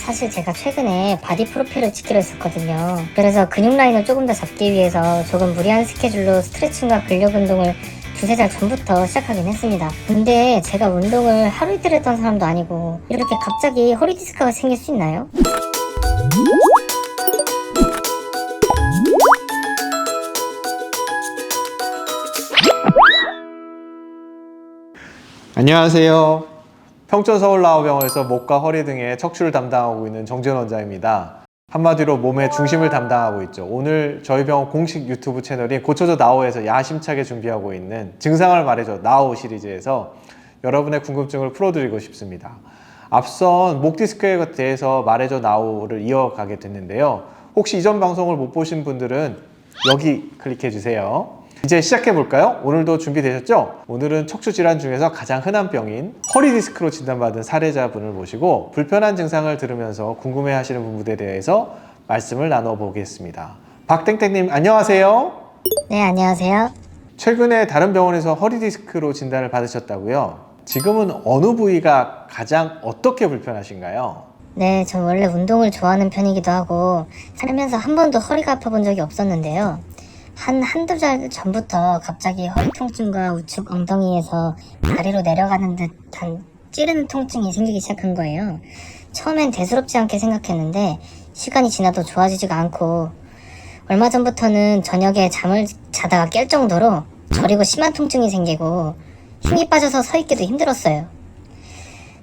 사실 제가 최근에 바디 프로필을 찍기로 했었거든요. 그래서 근육 라인을 조금 더 잡기 위해서 조금 무리한 스케줄로 스트레칭과 근력 운동을 두세 달 전부터 시작하긴 했습니다. 근데 제가 운동을 하루 이틀 했던 사람도 아니고 이렇게 갑자기 허리 디스크가 생길 수 있나요? 안녕하세요. 평촌 서울라우병원에서 목과 허리 등의 척추를 담당하고 있는 정지현 원장입니다. 한마디로 몸의 중심을 담당하고 있죠. 오늘 저희 병원 공식 유튜브 채널인 고쳐줘 나오에서 야심차게 준비하고 있는 증상을 말해줘 나오 시리즈에서 여러분의 궁금증을 풀어드리고 싶습니다. 앞선 목 디스크에 대해서 말해줘 나오를 이어가게 됐는데요. 혹시 이전 방송을 못 보신 분들은 여기 클릭해 주세요. 이제 시작해 볼까요? 오늘도 준비되셨죠? 오늘은 척추 질환 중에서 가장 흔한 병인 허리 디스크로 진단받은 사례자분을 모시고 불편한 증상을 들으면서 궁금해 하시는 부분에 대해서 말씀을 나눠 보겠습니다. 박땡땡님 안녕하세요. 네, 안녕하세요. 최근에 다른 병원에서 허리 디스크로 진단을 받으셨다고요? 지금은 어느 부위가 가장 어떻게 불편하신가요? 네, 저 원래 운동을 좋아하는 편이기도 하고 살면서 한 번도 허리가 아파본 적이 없었는데요. 한두 달 전부터 갑자기 허리 통증과 우측 엉덩이에서 다리로 내려가는 듯한 찌르는 통증이 생기기 시작한 거예요. 처음엔 대수롭지 않게 생각했는데 시간이 지나도 좋아지지가 않고 얼마 전부터는 저녁에 잠을 자다가 깰 정도로 저리고 심한 통증이 생기고 힘이 빠져서 서 있기도 힘들었어요.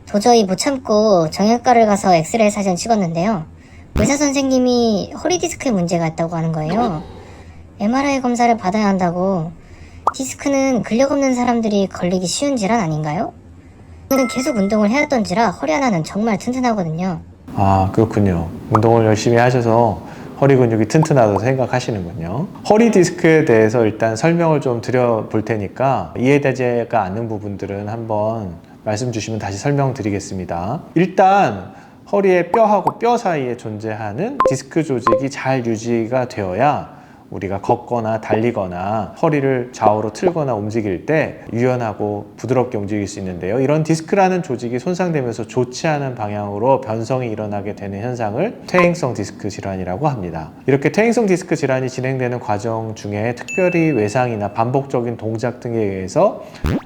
도저히 못 참고 정형외과를 가서 엑스레이 사진 찍었는데요. 의사 선생님이 허리 디스크에 문제가 있다고 하는 거예요. MRI 검사를 받아야 한다고. 디스크는 근력 없는 사람들이 걸리기 쉬운 질환 아닌가요? 저는 계속 운동을 해왔던지라 허리 하나는 정말 튼튼하거든요. 아, 그렇군요. 운동을 열심히 하셔서 허리 근육이 튼튼하다고 생각하시는군요. 허리 디스크에 대해서 일단 설명을 좀 드려볼 테니까 이해되지가 않는 부분들은 한번 말씀 주시면 다시 설명드리겠습니다. 일단 허리의 뼈하고 뼈 사이에 존재하는 디스크 조직이 잘 유지가 되어야 우리가 걷거나 달리거나 허리를 좌우로 틀거나 움직일 때 유연하고 부드럽게 움직일 수 있는데요. 이런 디스크라는 조직이 손상되면서 좋지 않은 방향으로 변성이 일어나게 되는 현상을 퇴행성 디스크 질환이라고 합니다. 이렇게 퇴행성 디스크 질환이 진행되는 과정 중에 특별히 외상이나 반복적인 동작 등에 의해서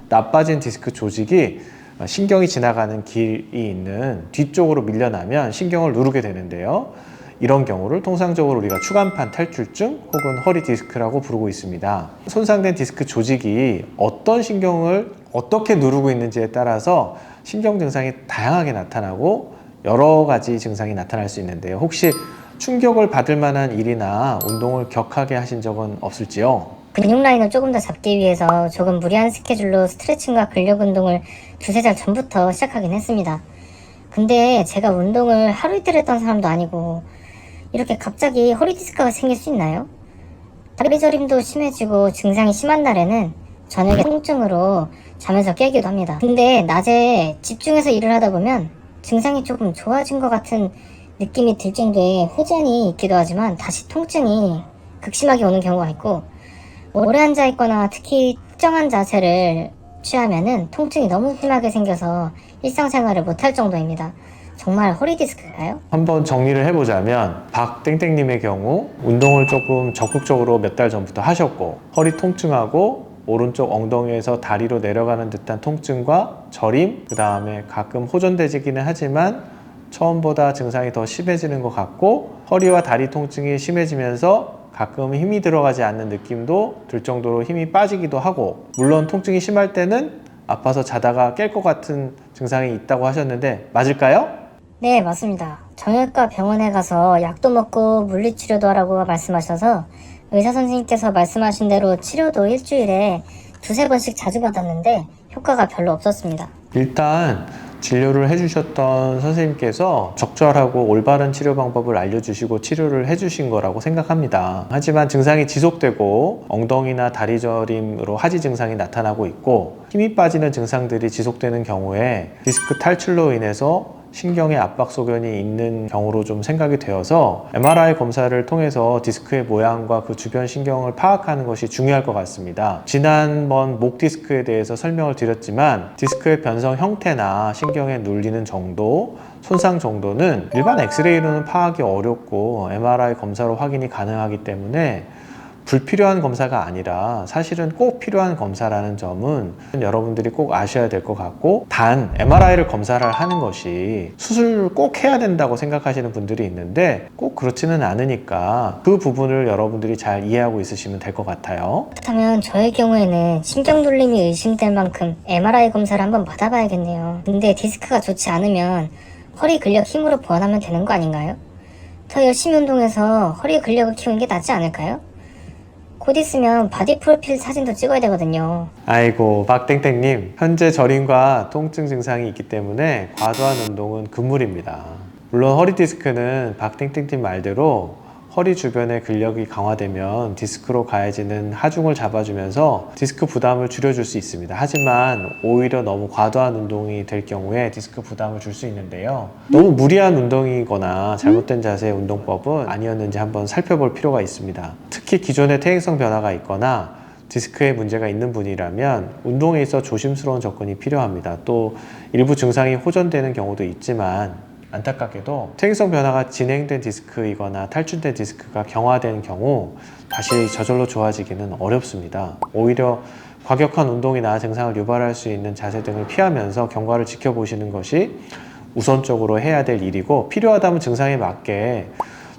나빠진 디스크 조직이 신경이 지나가는 길이 있는 뒤쪽으로 밀려나면 신경을 누르게 되는데요. 이런 경우를 통상적으로 우리가 추간판 탈출증 혹은 허리 디스크라고 부르고 있습니다. 손상된 디스크 조직이 어떤 신경을 어떻게 누르고 있는지에 따라서 신경 증상이 다양하게 나타나고 여러 가지 증상이 나타날 수 있는데요. 혹시 충격을 받을 만한 일이나 운동을 격하게 하신 적은 없을지요? 근육 라인을 조금 더 잡기 위해서 조금 무리한 스케줄로 스트레칭과 근력 운동을 두세 달 전부터 시작하긴 했습니다. 근데 제가 운동을 하루 이틀 했던 사람도 아니고 이렇게 갑자기 허리 디스크가 생길 수 있나요? 다리 저림도 심해지고 증상이 심한 날에는 저녁에 통증으로 잠에서 깨기도 합니다. 근데 낮에 집중해서 일을 하다 보면 증상이 조금 좋아진 것 같은 느낌이 들 정도의 호전이 있기도 하지만 다시 통증이 극심하게 오는 경우가 있고 오래 앉아있거나 특히 특정한 자세를 취하면은 통증이 너무 심하게 생겨서 일상생활을 못할 정도입니다. 정말 허리 디스크인가요? 한번 정리를 해보자면 박땡땡님의 경우 운동을 조금 적극적으로 몇 달 전부터 하셨고 허리 통증하고 오른쪽 엉덩이에서 다리로 내려가는 듯한 통증과 저림, 그 다음에 가끔 호전되지기는 하지만 처음보다 증상이 더 심해지는 것 같고 허리와 다리 통증이 심해지면서 가끔 힘이 들어가지 않는 느낌도 들 정도로 힘이 빠지기도 하고 물론 통증이 심할 때는 아파서 자다가 깰 것 같은 증상이 있다고 하셨는데 맞을까요? 네, 맞습니다. 정형외과 병원에 가서 약도 먹고 물리치료도 하라고 말씀하셔서 의사 선생님께서 말씀하신 대로 치료도 일주일에 두세 번씩 자주 받았는데 효과가 별로 없었습니다. 일단 진료를 해주셨던 선생님께서 적절하고 올바른 치료 방법을 알려주시고 치료를 해주신 거라고 생각합니다. 하지만 증상이 지속되고 엉덩이나 다리 저림으로 하지 증상이 나타나고 있고 힘이 빠지는 증상들이 지속되는 경우에 디스크 탈출로 인해서 신경의 압박 소견이 있는 경우로 좀 생각이 되어서 MRI 검사를 통해서 디스크의 모양과 그 주변 신경을 파악하는 것이 중요할 것 같습니다. 지난번 목 디스크에 대해서 설명을 드렸지만 디스크의 변성 형태나 신경에 눌리는 정도, 손상 정도는 일반 엑스레이로는 파악이 어렵고 MRI 검사로 확인이 가능하기 때문에 불필요한 검사가 아니라 사실은 꼭 필요한 검사라는 점은 여러분들이 꼭 아셔야 될 것 같고, 단 MRI를 검사를 하는 것이 수술을 꼭 해야 된다고 생각하시는 분들이 있는데 꼭 그렇지는 않으니까 그 부분을 여러분들이 잘 이해하고 있으시면 될 것 같아요. 그렇다면 저의 경우에는 신경 눌림이 의심될 만큼 MRI 검사를 한번 받아봐야겠네요. 근데 디스크가 좋지 않으면 허리 근력 힘으로 보완하면 되는 거 아닌가요? 더 열심히 운동해서 허리 근력을 키우는 게 낫지 않을까요? 곧 있으면 바디 프로필 사진도 찍어야 되거든요. 아이고 박땡땡님, 현재 저림과 통증 증상이 있기 때문에 과도한 운동은 금물입니다. 물론 허리 디스크는 박땡땡님 말대로 허리 주변의 근력이 강화되면 디스크로 가해지는 하중을 잡아주면서 디스크 부담을 줄여줄 수 있습니다. 하지만 오히려 너무 과도한 운동이 될 경우에 디스크 부담을 줄 수 있는데요. 너무 무리한 운동이거나 잘못된 자세의 운동법은 아니었는지 한번 살펴볼 필요가 있습니다. 특히 기존에 퇴행성 변화가 있거나 디스크에 문제가 있는 분이라면 운동에 있어 조심스러운 접근이 필요합니다. 또 일부 증상이 호전되는 경우도 있지만 안타깝게도 퇴행성 변화가 진행된 디스크이거나 탈출된 디스크가 경화된 경우 다시 저절로 좋아지기는 어렵습니다. 오히려 과격한 운동이나 증상을 유발할 수 있는 자세 등을 피하면서 경과를 지켜보시는 것이 우선적으로 해야 될 일이고, 필요하다면 증상에 맞게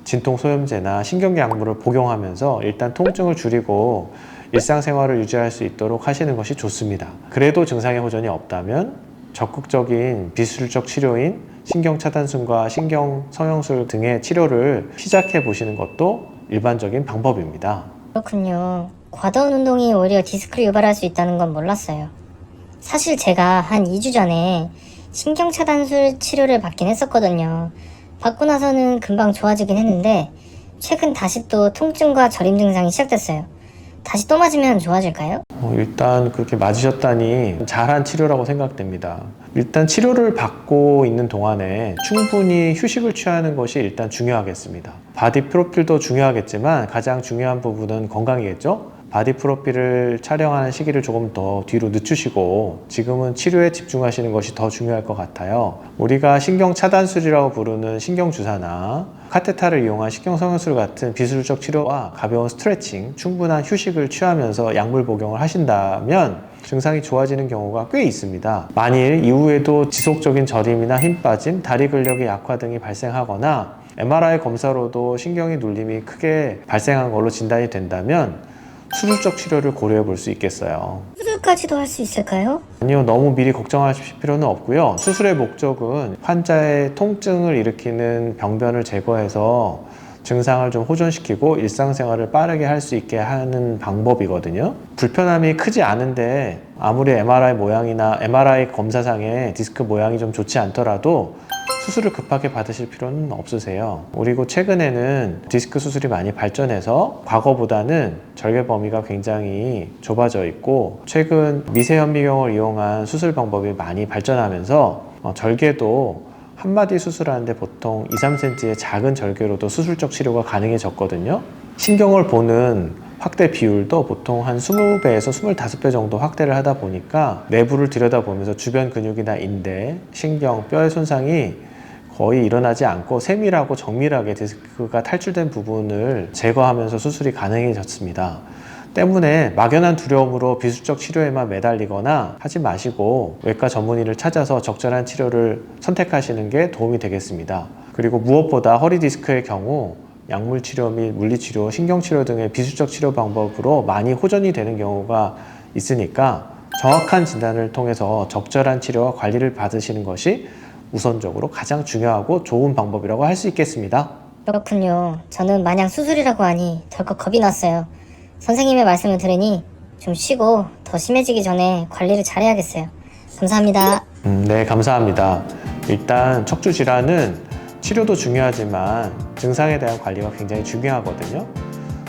진통 소염제나 신경계 약물을 복용하면서 일단 통증을 줄이고 일상생활을 유지할 수 있도록 하시는 것이 좋습니다. 그래도 증상의 호전이 없다면 적극적인 비수술적 치료인 신경차단술과 신경성형술 등의 치료를 시작해 보시는 것도 일반적인 방법입니다. 그렇군요. 과도한 운동이 오히려 디스크를 유발할 수 있다는 건 몰랐어요. 사실 제가 한 2주 전에 신경차단술 치료를 받긴 했었거든요. 받고 나서는 금방 좋아지긴 했는데 최근 다시 또 통증과 저림 증상이 시작됐어요. 다시 또 맞으면 좋아질까요? 일단 그렇게 맞으셨다니 잘한 치료라고 생각됩니다. 일단 치료를 받고 있는 동안에 충분히 휴식을 취하는 것이 일단 중요하겠습니다. 바디 프로필도 중요하겠지만 가장 중요한 부분은 건강이겠죠? 바디 프로필을 촬영하는 시기를 조금 더 뒤로 늦추시고 지금은 치료에 집중하시는 것이 더 중요할 것 같아요. 우리가 신경차단술이라고 부르는 신경주사나 카테타를 이용한 신경성형술 같은 비수술적 치료와 가벼운 스트레칭, 충분한 휴식을 취하면서 약물 복용을 하신다면 증상이 좋아지는 경우가 꽤 있습니다. 만일 이후에도 지속적인 저림이나 힘 빠짐, 다리 근력의 약화 등이 발생하거나 MRI 검사로도 신경의 눌림이 크게 발생한 걸로 진단이 된다면 수술적 치료를 고려해 볼 수 있겠어요. 수술까지도 할 수 있을까요? 아니요, 너무 미리 걱정하실 필요는 없고요. 수술의 목적은 환자의 통증을 일으키는 병변을 제거해서 증상을 좀 호전시키고 일상생활을 빠르게 할 수 있게 하는 방법이거든요. 불편함이 크지 않은데 아무리 MRI 모양이나 MRI 검사상의 디스크 모양이 좀 좋지 않더라도 수술을 급하게 받으실 필요는 없으세요. 그리고 최근에는 디스크 수술이 많이 발전해서 과거보다는 절개 범위가 굉장히 좁아져 있고, 최근 미세현미경을 이용한 수술 방법이 많이 발전하면서 절개도 한마디 수술하는데 보통 2-3cm의 작은 절개로도 수술적 치료가 가능해졌거든요. 신경을 보는 확대 비율도 보통 한 20배에서 25배 정도 확대를 하다 보니까 내부를 들여다보면서 주변 근육이나 인대, 신경, 뼈의 손상이 거의 일어나지 않고 세밀하고 정밀하게 디스크가 탈출된 부분을 제거하면서 수술이 가능해졌습니다. 때문에 막연한 두려움으로 비수적 치료에만 매달리거나 하지 마시고 외과 전문의를 찾아서 적절한 치료를 선택하시는 게 도움이 되겠습니다. 그리고 무엇보다 허리 디스크의 경우 약물 치료 및 물리치료, 신경치료 등의 비수적 치료 방법으로 많이 호전이 되는 경우가 있으니까 정확한 진단을 통해서 적절한 치료와 관리를 받으시는 것이 우선적으로 가장 중요하고 좋은 방법이라고 할 수 있겠습니다. 그렇군요. 저는 마냥 수술이라고 하니 덜컥 겁이 났어요. 선생님의 말씀을 들으니 좀 쉬고 더 심해지기 전에 관리를 잘해야겠어요. 감사합니다. 네, 감사합니다. 일단 척추 질환은 치료도 중요하지만 증상에 대한 관리가 굉장히 중요하거든요.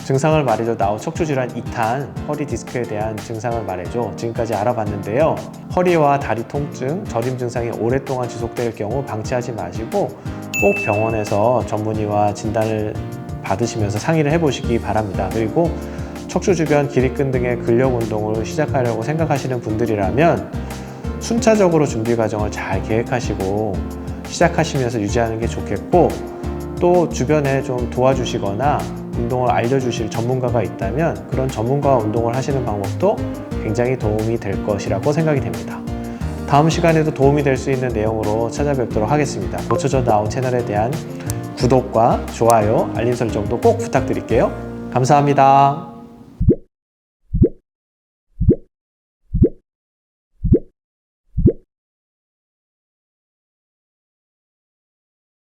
증상을 말해줘. 나우 척추질환 2탄 허리 디스크에 대한 증상을 말해줘. 지금까지 알아봤는데요. 허리와 다리 통증, 저림 증상이 오랫동안 지속될 경우 방치하지 마시고 꼭 병원에서 전문의와 진단을 받으시면서 상의를 해보시기 바랍니다. 그리고 척추 주변 기립근 등의 근력 운동을 시작하려고 생각하시는 분들이라면 순차적으로 준비 과정을 잘 계획하시고 시작하시면서 유지하는 게 좋겠고, 또 주변에 좀 도와주시거나 운동을 알려주실 전문가가 있다면 그런 전문가와 운동을 하시는 방법도 굉장히 도움이 될 것이라고 생각이 됩니다. 다음 시간에도 도움이 될 수 있는 내용으로 찾아뵙도록 하겠습니다. 고쳐져 나온 채널에 대한 구독과 좋아요, 알림 설정도 꼭 부탁드릴게요. 감사합니다.